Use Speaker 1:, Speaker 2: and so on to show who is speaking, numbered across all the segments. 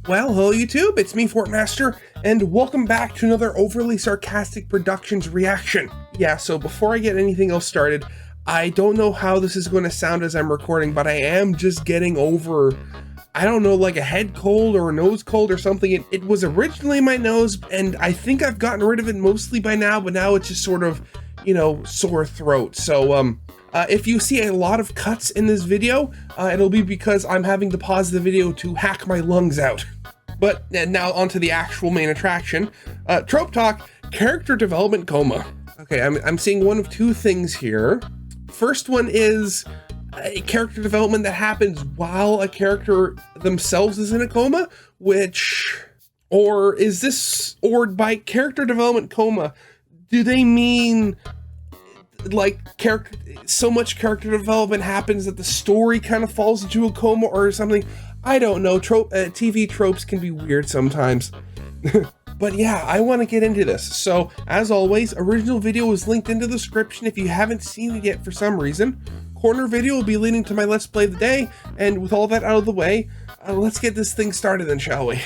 Speaker 1: Well, hello YouTube, it's me, Fortmaster, and welcome back to another Overly Sarcastic Productions reaction. Yeah, so before I get anything else started, I don't know how this is going to sound as I'm recording, but I am just getting over, I don't know, like a head cold or a nose cold or something. It was originally my nose, and I think I've gotten rid of it mostly by now, but now it's just sort of, you know, sore throat. So, if you see a lot of cuts in this video, it'll be because I'm having to pause the video to hack my lungs out. But now onto the actual main attraction. Trope Talk, character development coma. Okay, I'm seeing one of two things here. First one is a character development that happens while a character themselves is in a coma, or by character development coma, do they mean like so much character development happens that the story kind of falls into a coma or something? I don't know. TV tropes can be weird sometimes. But yeah, I want to get into this. So as always, original video is linked in the description if you haven't seen it yet for some reason. Corner video will be leading to my Let's Play of the day. And with all that out of the way, let's get this thing started then, shall we?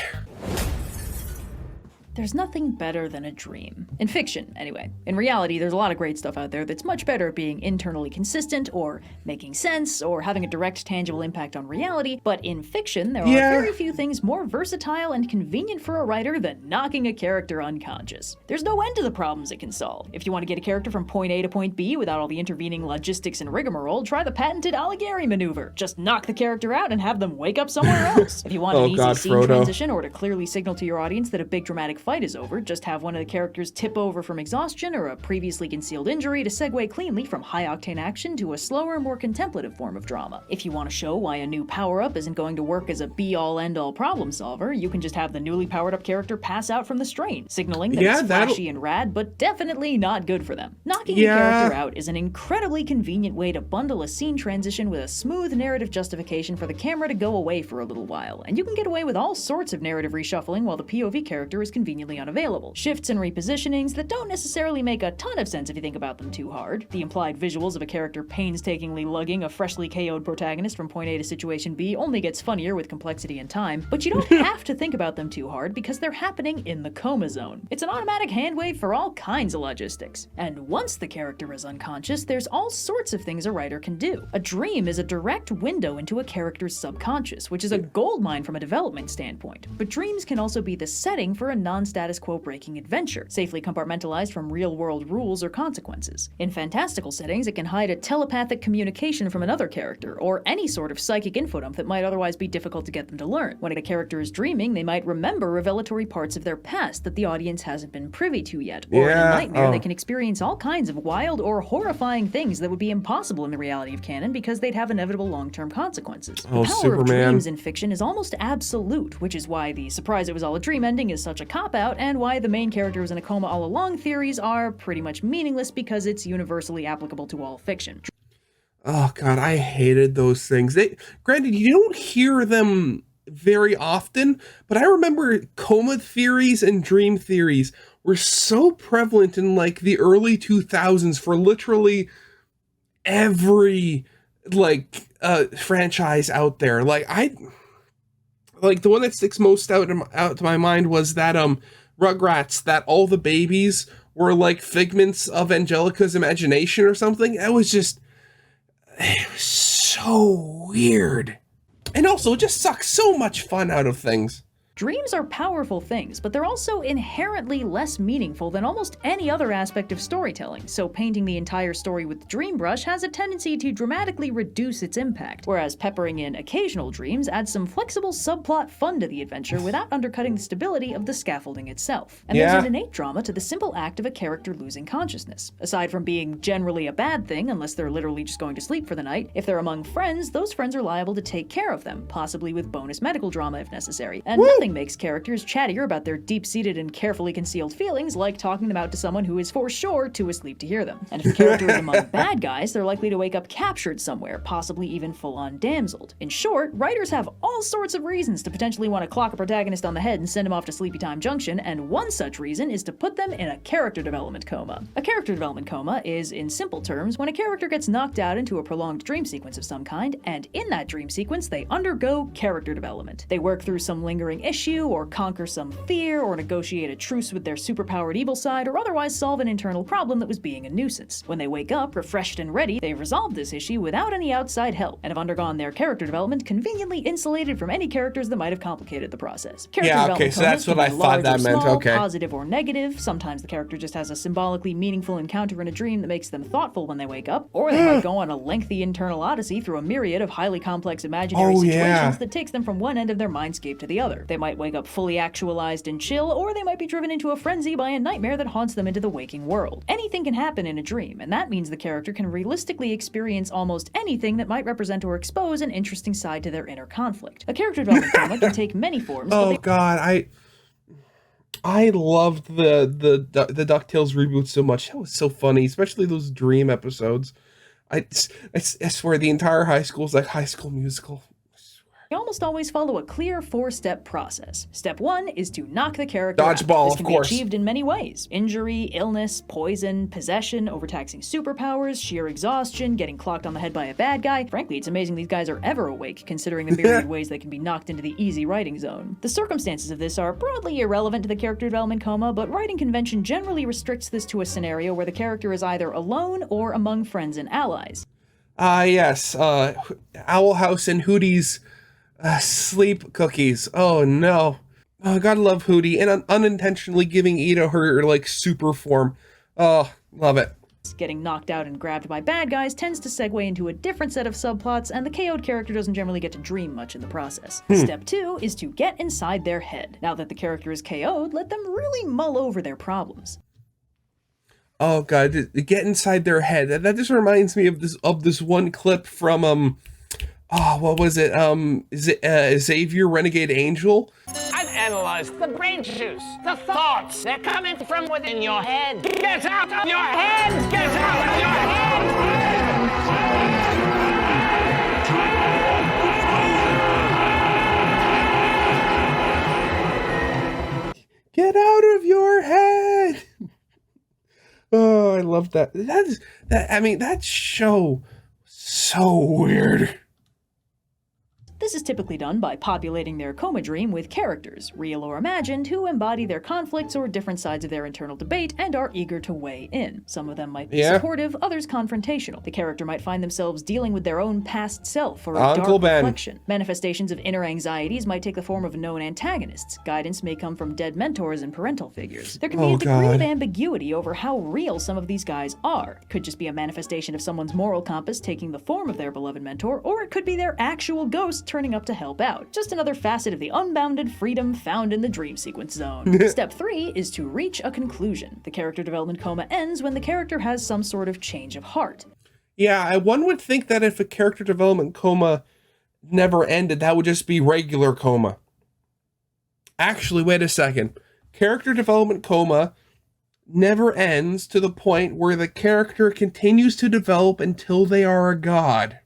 Speaker 2: There's nothing better than a dream. In fiction, anyway. In reality, there's a lot of great stuff out there that's much better at being internally consistent, or making sense, or having a direct, tangible impact on reality, but in fiction, there are very few things more versatile and convenient for a writer than knocking a character unconscious. There's no end to the problems it can solve. If you want to get a character from point A to point B without all the intervening logistics and rigmarole, try the patented Alighieri maneuver. Just knock the character out and have them wake up somewhere else. If you want an easy scene transition, or to clearly signal to your audience that a big dramatic fight is over, just have one of the characters tip over from exhaustion or a previously concealed injury to segue cleanly from high-octane action to a slower, more contemplative form of drama. If you want to show why a new power-up isn't going to work as a be-all, end-all problem solver, you can just have the newly powered-up character pass out from the strain, signaling that it's flashy and rad, but definitely not good for them. Knocking a character out is an incredibly convenient way to bundle a scene transition with a smooth narrative justification for the camera to go away for a little while, and you can get away with all sorts of narrative reshuffling while the POV character is conveniently unavailable. Shifts and repositionings that don't necessarily make a ton of sense if you think about them too hard. The implied visuals of a character painstakingly lugging a freshly KO'd protagonist from point A to situation B only gets funnier with complexity and time, but you don't have to think about them too hard because they're happening in the coma zone. It's an automatic hand wave for all kinds of logistics. And once the character is unconscious, there's all sorts of things a writer can do. A dream is a direct window into a character's subconscious, which is a goldmine from a development standpoint. But dreams can also be the setting for a non-status quo breaking adventure, safely compartmentalized from real-world rules or consequences. In fantastical settings, it can hide a telepathic communication from another character, or any sort of psychic info dump that might otherwise be difficult to get them to learn. When a character is dreaming, they might remember revelatory parts of their past that the audience hasn't been privy to yet, or in a nightmare they can experience all kinds of wild or horrifying things that would be impossible in the reality of canon because they'd have inevitable long-term consequences. The power of dreams in fiction is almost absolute, which is why the surprise it was all a dream ending is such a cop-out, and why the main character was in a coma all along theories are pretty much meaningless because it's universally applicable to all fiction.
Speaker 1: Oh god, I hated those things. Granted, you don't hear them very often, but I remember coma theories and dream theories were so prevalent in like the early 2000s for literally every franchise out there. Like the one that sticks most out to my mind was that Rugrats, that all the babies were like figments of Angelica's imagination or something. It was so weird. And also, it just sucks so much fun out of things.
Speaker 2: Dreams are powerful things, but they're also inherently less meaningful than almost any other aspect of storytelling, so painting the entire story with the dream brush has a tendency to dramatically reduce its impact, whereas peppering in occasional dreams adds some flexible subplot fun to the adventure without undercutting the stability of the scaffolding itself. And there's an innate drama to the simple act of a character losing consciousness. Aside from being generally a bad thing, unless they're literally just going to sleep for the night, if they're among friends, those friends are liable to take care of them, possibly with bonus medical drama if necessary, and nothing makes characters chattier about their deep-seated and carefully concealed feelings like talking them out to someone who is for sure too asleep to hear them. And if the character is among bad guys, they're likely to wake up captured somewhere, possibly even full-on damseled. In short, writers have all sorts of reasons to potentially want to clock a protagonist on the head and send him off to Sleepy Time Junction, and one such reason is to put them in a character development coma. A character development coma is, in simple terms, when a character gets knocked out into a prolonged dream sequence of some kind, and in that dream sequence, they undergo character development. They work through some lingering issues issue, or conquer some fear, or negotiate a truce with their superpowered evil side, or otherwise solve an internal problem that was being a nuisance. When they wake up, refreshed and ready, they've resolved this issue without any outside help, and have undergone their character development conveniently insulated from any characters that might have complicated the process.
Speaker 1: Yeah, okay, so that's what I thought that meant, okay.
Speaker 2: Positive or negative. Sometimes the character just has a symbolically meaningful encounter in a dream that makes them thoughtful when they wake up, or they might go on a lengthy internal odyssey through a myriad of highly complex imaginary situations that takes them from one end of their mindscape to the other. They might wake up fully actualized and chill, or they might be driven into a frenzy by a nightmare that haunts them into the waking world. Anything can happen in a dream, and that means the character can realistically experience almost anything that might represent or expose an interesting side to their inner conflict. A character development coma can take many forms.
Speaker 1: Oh God, I loved the DuckTales reboot so much. That was so funny, especially those dream episodes. I swear the entire high school is like High School Musical.
Speaker 2: They almost always follow a clear 4-step process. Step 1 is to knock the character out.
Speaker 1: Dodgeball,
Speaker 2: this can be achieved in many ways. Injury, illness, poison, possession, overtaxing superpowers, sheer exhaustion, getting clocked on the head by a bad guy. Frankly, it's amazing these guys are ever awake, considering the myriad ways they can be knocked into the easy writing zone. The circumstances of this are broadly irrelevant to the character development coma, but writing convention generally restricts this to a scenario where the character is either alone or among friends and allies.
Speaker 1: Yes, Owl House and Hootie's sleep cookies. Oh no. Oh, gotta love Hootie, and unintentionally giving Ida her like super form. Oh, love it.
Speaker 2: Getting knocked out and grabbed by bad guys tends to segue into a different set of subplots, and the KO'd character doesn't generally get to dream much in the process. Step 2 is to get inside their head. Now that the character is KO'd, let them really mull over their problems.
Speaker 1: Oh God, get inside their head. That just reminds me of this one clip from what was it? Is it Xavier Renegade Angel?
Speaker 3: I've analyzed the brain juice, the thoughts. They're coming from within your head. Get out of your head! Get out of your
Speaker 1: head! Get out of your head! Oh, I love that. That show so weird.
Speaker 2: This is typically done by populating their coma dream with characters, real or imagined, who embody their conflicts or different sides of their internal debate and are eager to weigh in. Some of them might be supportive, others confrontational. The character might find themselves dealing with their own past self or a dark reflection. Manifestations of inner anxieties might take the form of known antagonists. Guidance may come from dead mentors and parental figures. There can be a degree of ambiguity over how real some of these guys are. It could just be a manifestation of someone's moral compass taking the form of their beloved mentor, or it could be their actual ghost turning up to help out. Just another facet of the unbounded freedom found in the dream sequence zone. Step 3 is to reach a conclusion. The character development coma ends when the character has some sort of change of heart.
Speaker 1: Yeah, one would think that if a character development coma never ended, that would just be regular coma. Actually, wait a second. Character development coma never ends to the point where the character continues to develop until they are a god.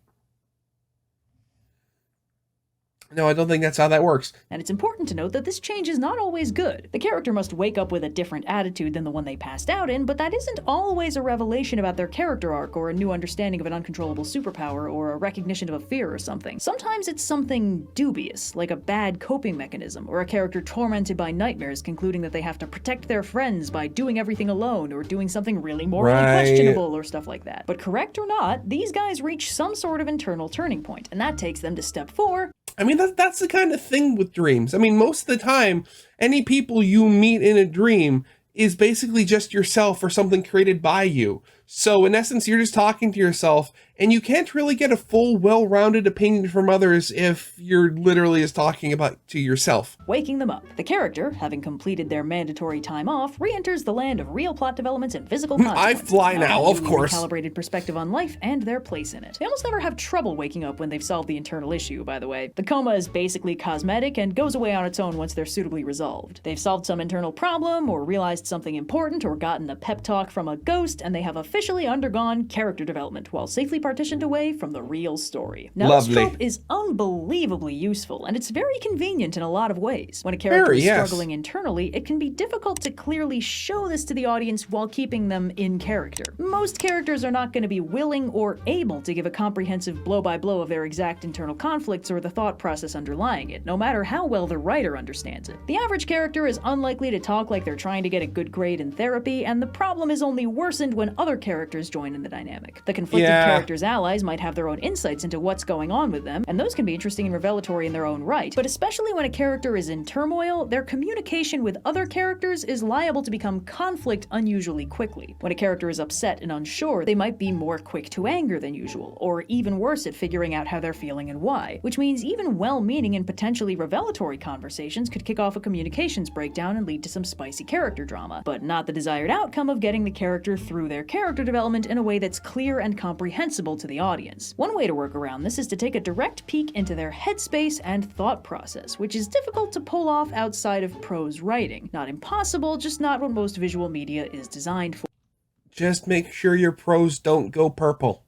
Speaker 1: No, I don't think that's how that works.
Speaker 2: And it's important to note that this change is not always good. The character must wake up with a different attitude than the one they passed out in, but that isn't always a revelation about their character arc or a new understanding of an uncontrollable superpower or a recognition of a fear or something. Sometimes it's something dubious, like a bad coping mechanism, or a character tormented by nightmares concluding that they have to protect their friends by doing everything alone or doing something really morally questionable or stuff like that. But correct or not, these guys reach some sort of internal turning point, and that takes them to step 4.
Speaker 1: I mean, that's the kind of thing with dreams. I mean, most of the time, any people you meet in a dream is basically just yourself or something created by you. So in essence, you're just talking to yourself, and you can't really get a full, well-rounded opinion from others if you're literally just talking about to yourself.
Speaker 2: Waking them up. The character, having completed their mandatory time off, re-enters the land of real plot developments and physical consequences.
Speaker 1: I fly now, of course.
Speaker 2: Calibrated perspective on life and their place in it. They almost never have trouble waking up when they've solved the internal issue, by the way. The coma is basically cosmetic and goes away on its own once they're suitably resolved. They've solved some internal problem, or realized something important, or gotten a pep talk from a ghost, and they have officially officially undergone character development while safely partitioned away from the real story. Now,
Speaker 1: Lovely.
Speaker 2: this trope is unbelievably useful, and it's very convenient in a lot of ways. When a character is struggling internally, it can be difficult to clearly show this to the audience while keeping them in character. Most characters are not going to be willing or able to give a comprehensive blow-by-blow of their exact internal conflicts or the thought process underlying it, no matter how well the writer understands it. The average character is unlikely to talk like they're trying to get a good grade in therapy, and the problem is only worsened when other characters join in the dynamic. The conflicted characters' allies might have their own insights into what's going on with them, and those can be interesting and revelatory in their own right, but especially when a character is in turmoil, their communication with other characters is liable to become conflict unusually quickly. When a character is upset and unsure, they might be more quick to anger than usual, or even worse at figuring out how they're feeling and why, which means even well-meaning and potentially revelatory conversations could kick off a communications breakdown and lead to some spicy character drama, but not the desired outcome of getting the character through their character development in a way that's clear and comprehensible to the audience. One way to work around this is to take a direct peek into their headspace and thought process, which is difficult to pull off outside of prose writing. Not impossible, just not what most visual media is designed for.
Speaker 1: Just make sure your prose don't go purple.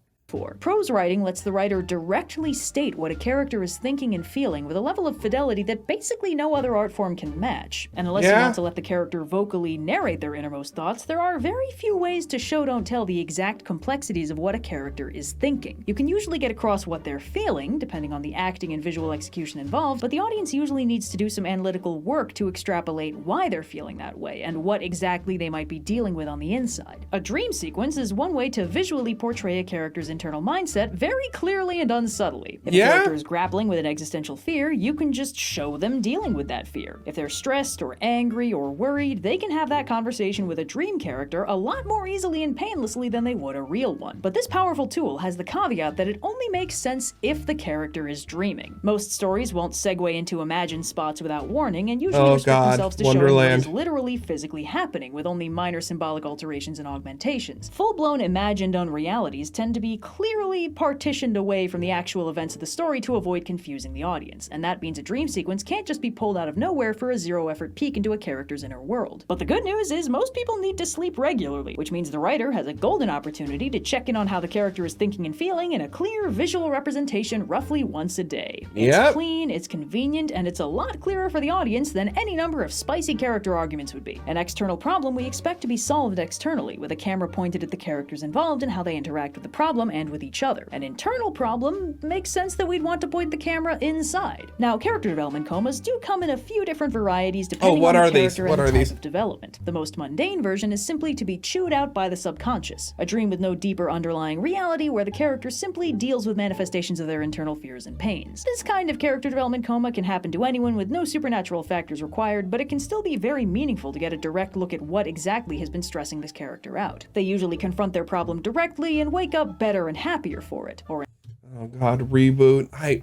Speaker 2: Prose writing lets the writer directly state what a character is thinking and feeling with a level of fidelity that basically no other art form can match. And unless you want to let the character vocally narrate their innermost thoughts, there are very few ways to show don't tell the exact complexities of what a character is thinking. You can usually get across what they're feeling, depending on the acting and visual execution involved, but the audience usually needs to do some analytical work to extrapolate why they're feeling that way and what exactly they might be dealing with on the inside. A dream sequence is one way to visually portray a character's internal mindset very clearly and unsubtly. If a character is grappling with an existential fear, you can just show them dealing with that fear. If they're stressed or angry or worried, they can have that conversation with a dream character a lot more easily and painlessly than they would a real one. But this powerful tool has the caveat that it only makes sense if the character is dreaming. Most stories won't segue into imagined spots without warning, and usually restrict themselves to showing what is literally physically happening, with only minor symbolic alterations and augmentations. Full-blown imagined unrealities tend to be clearly partitioned away from the actual events of the story to avoid confusing the audience, and that means a dream sequence can't just be pulled out of nowhere for a zero-effort peek into a character's inner world. But the good news is most people need to sleep regularly, which means the writer has a golden opportunity to check in on how the character is thinking and feeling in a clear visual representation roughly once a day. It's clean, it's convenient, and it's a lot clearer for the audience than any number of spicy character arguments would be. An external problem we expect to be solved externally, with a camera pointed at the characters involved and how they interact with the problem and with each other. An internal problem makes sense that we'd want to point the camera inside. Now, character development comas do come in a few different varieties depending on the character and the type of development. The most mundane version is simply to be chewed out by the subconscious, a dream with no deeper underlying reality where the character simply deals with manifestations of their internal fears and pains. This kind of character development coma can happen to anyone with no supernatural factors required, but it can still be very meaningful to get a direct look at what exactly has been stressing this character out. They usually confront their problem directly and wake up better and happier for it.
Speaker 1: Oh god, reboot. I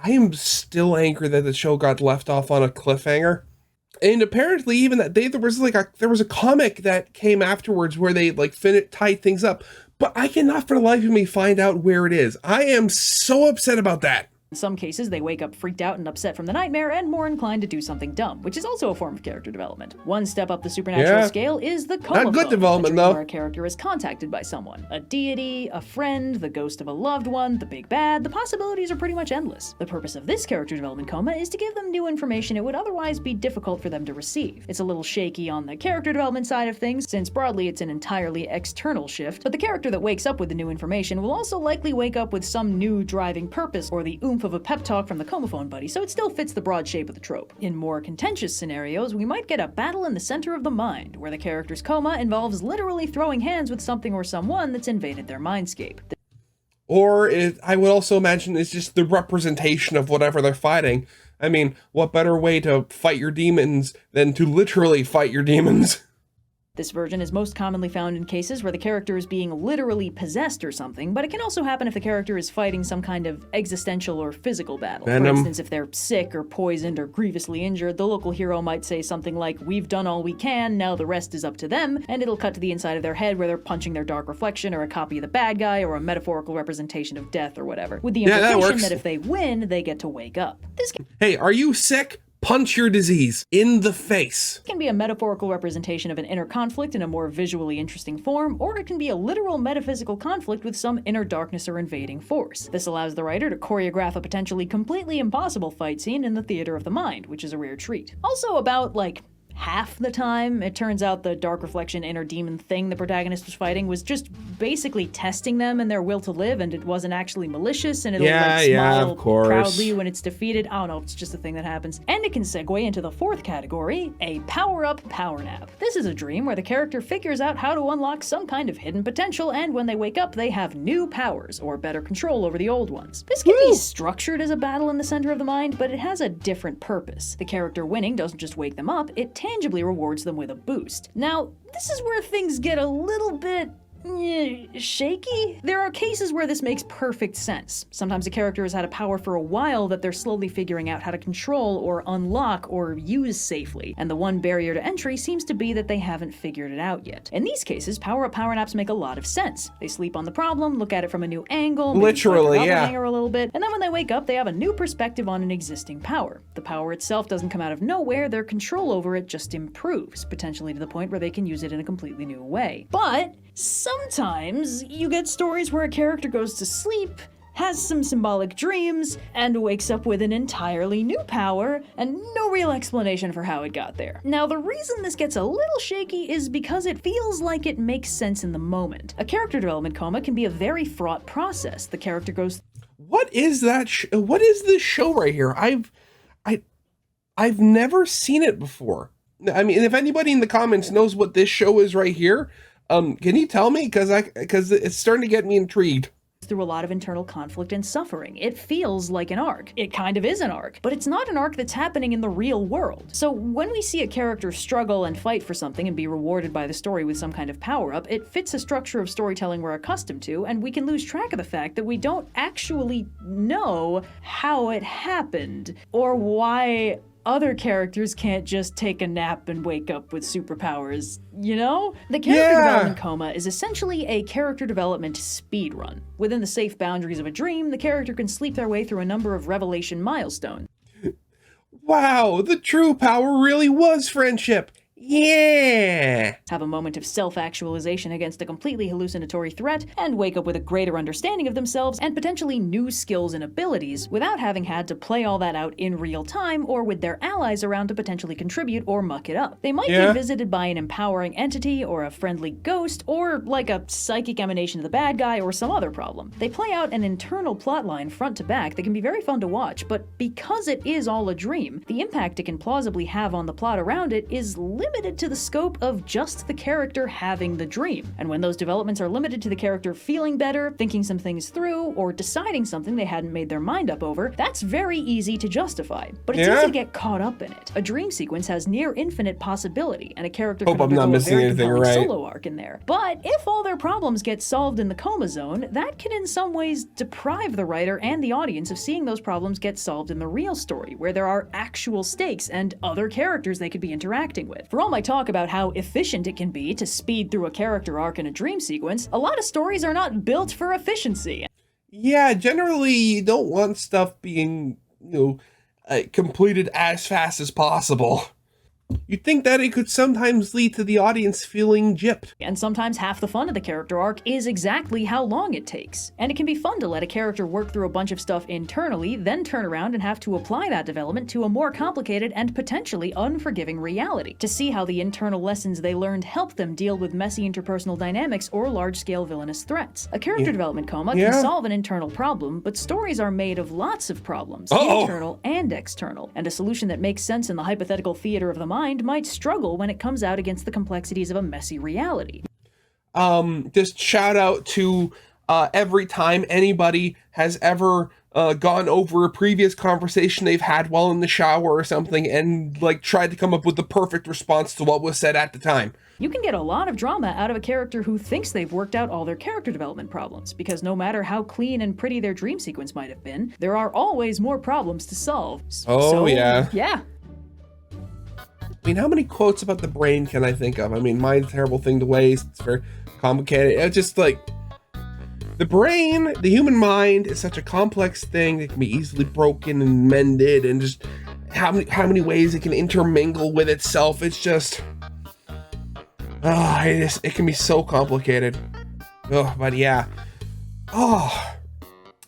Speaker 1: am still angry that the show got left off on a cliffhanger. And apparently even that day there was a comic that came afterwards where they tied things up, but I cannot for the life of me find out where it is. I am so upset about that.
Speaker 2: In some cases, they wake up freaked out and upset from the nightmare and more inclined to do something dumb, which is also a form of character development. One step up the supernatural scale is the Coma.
Speaker 1: Not good development, though.
Speaker 2: Where a character is contacted by someone. A deity, a friend, the ghost of a loved one, the big bad. The possibilities are pretty much endless. The purpose of this character development coma is to give them new information it would otherwise be difficult for them to receive. It's a little shaky on the character development side of things, since broadly it's an entirely external shift, but the character that wakes up with the new information will also likely wake up with some new driving purpose or the oomph of a pep talk from the Comaphone buddy, so it still fits the broad shape of the trope. In more contentious scenarios, we might get a battle in the center of the mind, where the character's coma involves literally throwing hands with something or someone that's invaded their mindscape.
Speaker 1: Or I would also imagine it's just the representation of whatever they're fighting. I mean, what better way to fight your demons than to literally fight your demons?
Speaker 2: This version is most commonly found in cases where the character is being literally possessed or something, but it can also happen if the character is fighting some kind of existential or physical battle. For instance, if they're sick or poisoned or grievously injured, the local hero might say something like, "We've done all we can, now the rest is up to them," and it'll cut to the inside of their head where they're punching their dark reflection or a copy of the bad guy or a metaphorical representation of death or whatever, with the implication that if they win, they get to wake up.
Speaker 1: Hey, are you sick? punch your disease in the face.
Speaker 2: It can be a metaphorical representation of an inner conflict in a more visually interesting form, or it can be a literal metaphysical conflict with some inner darkness or invading force. This allows the writer to choreograph a potentially completely impossible fight scene in the theater of the mind, which is a rare treat. Also, about, like, half the time, it turns out the dark reflection inner demon thing the protagonist was fighting was just basically testing them and their will to live, and it wasn't actually malicious, and it'll smile
Speaker 1: of course.
Speaker 2: proudly when it's defeated. I don't know, it's just a thing that happens. And it can segue into the fourth category, a power-up power nap. This is a dream where the character figures out how to unlock some kind of hidden potential, and when they wake up, they have new powers, or better control over the old ones. This can be structured as a battle in the center of the mind, but it has a different purpose. The character winning doesn't just wake them up, it tangibly rewards them with a boost. Now, this is where things get a little bit shaky. There are cases where this makes perfect sense. Sometimes a character has had a power for a while that they're slowly figuring out how to control or unlock or use safely, and the one barrier to entry seems to be that they haven't figured it out yet. In these cases, power-up power naps make a lot of sense. They sleep on the problem, look at it from a new angle,
Speaker 1: literally,
Speaker 2: hanger a little bit, and then when they wake up, they have a new perspective on an existing power. The power itself doesn't come out of nowhere, their control over it just improves, potentially to the point where they can use it in a completely new way. But sometimes you get stories where a character goes to sleep, has some symbolic dreams, and wakes up with an entirely new power, and no real explanation for how it got there. Now, the reason this gets a little shaky is because it feels like it makes sense in the moment. A character development coma can be a very fraught process. The character goes...
Speaker 1: What is that? What is this show right here? I've never seen it before. I mean, if anybody in the comments knows what this show is right here, can you tell me? Because it's starting to get me intrigued.
Speaker 2: Through a lot of internal conflict and suffering. It feels like an arc. It kind of is an arc, but it's not an arc that's happening in the real world. So when we see a character struggle and fight for something and be rewarded by the story with some kind of power-up, it fits a structure of storytelling we're accustomed to, and we can lose track of the fact that we don't actually know how it happened, or why other characters can't just take a nap and wake up with superpowers, you know? The character development coma is essentially a character development speed run. Within the safe boundaries of a dream, the character can sleep their way through a number of revelation milestones.
Speaker 1: Wow, the true power really was friendship. Yeah!
Speaker 2: Have a moment of self-actualization against a completely hallucinatory threat, and wake up with a greater understanding of themselves and potentially new skills and abilities without having had to play all that out in real time or with their allies around to potentially contribute or muck it up. They might be visited by an empowering entity or a friendly ghost or like a psychic emanation of the bad guy or some other problem. They play out an internal plotline front to back that can be very fun to watch, but because it is all a dream, the impact it can plausibly have on the plot around it is limited to the scope of just the character having the dream. And when those developments are limited to the character feeling better, thinking some things through, or deciding something they hadn't made their mind up over, that's very easy to justify. But it's easy to get caught up in it. A dream sequence has near infinite possibility, and a character can undergo a very compelling solo arc in there. But if all their problems get solved in the coma zone, that can in some ways deprive the writer and the audience of seeing those problems get solved in the real story, where there are actual stakes and other characters they could be interacting with. For all my talk about how efficient it can be to speed through a character arc in a dream sequence, a lot of stories are not built for efficiency.
Speaker 1: Yeah, generally you don't want stuff being, completed as fast as possible. You'd think that it could sometimes lead to the audience feeling gypped.
Speaker 2: And sometimes half the fun of the character arc is exactly how long it takes. And it can be fun to let a character work through a bunch of stuff internally, then turn around and have to apply that development to a more complicated and potentially unforgiving reality, to see how the internal lessons they learned help them deal with messy interpersonal dynamics or large-scale villainous threats. A character development coma can solve an internal problem, but stories are made of lots of problems, internal and external, and a solution that makes sense in the hypothetical theater of the mind might struggle when it comes out against the complexities of a messy reality.
Speaker 1: Just shout out to every time anybody has ever gone over a previous conversation they've had while in the shower or something and tried to come up with the perfect response to what was said at the time.
Speaker 2: You can get a lot of drama out of a character who thinks they've worked out all their character development problems, because no matter how clean and pretty their dream sequence might have been, there are always more problems to solve. Yeah.
Speaker 1: I mean, how many quotes about the brain can I think of? I mean, mind's a terrible thing to waste. It's very complicated. It's just the brain, the human mind is such a complex thing that can be easily broken and mended, and how many ways it can intermingle with itself. It's just, it can be so complicated. Oh, but yeah. Oh,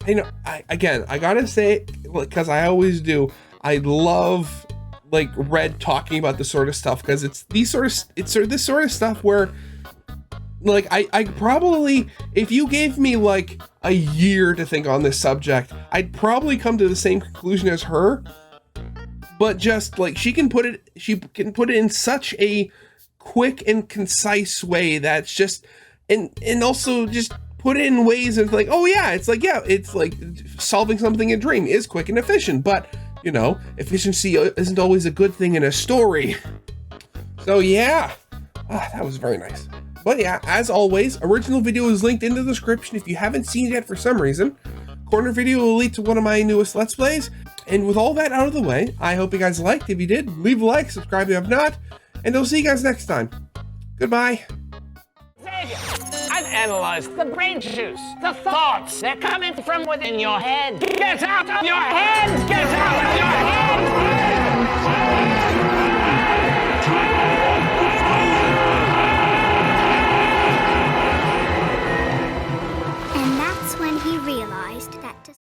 Speaker 1: I gotta say, because I always do, I love like Red talking about this sort of stuff, because it's this sort of stuff where, like, I probably, if you gave me like a year to think on this subject, I'd probably come to the same conclusion as her. But just like she can put it in such a quick and concise way that's just, and also just put it in ways of like, oh yeah, it's like solving something in a dream is quick and efficient, but you know, efficiency isn't always a good thing in a story. So yeah, that was very nice. But yeah, as always, original video is linked in the description if you haven't seen it yet for some reason. Corner video will lead to one of my newest Let's Plays. And with all that out of the way, I hope you guys liked. If you did, leave a like, subscribe if you have not, and I'll see you guys next time. Goodbye.
Speaker 3: I've analyzed the brain juice, the thoughts that coming from within your head. Get out of your head! Get out of your head!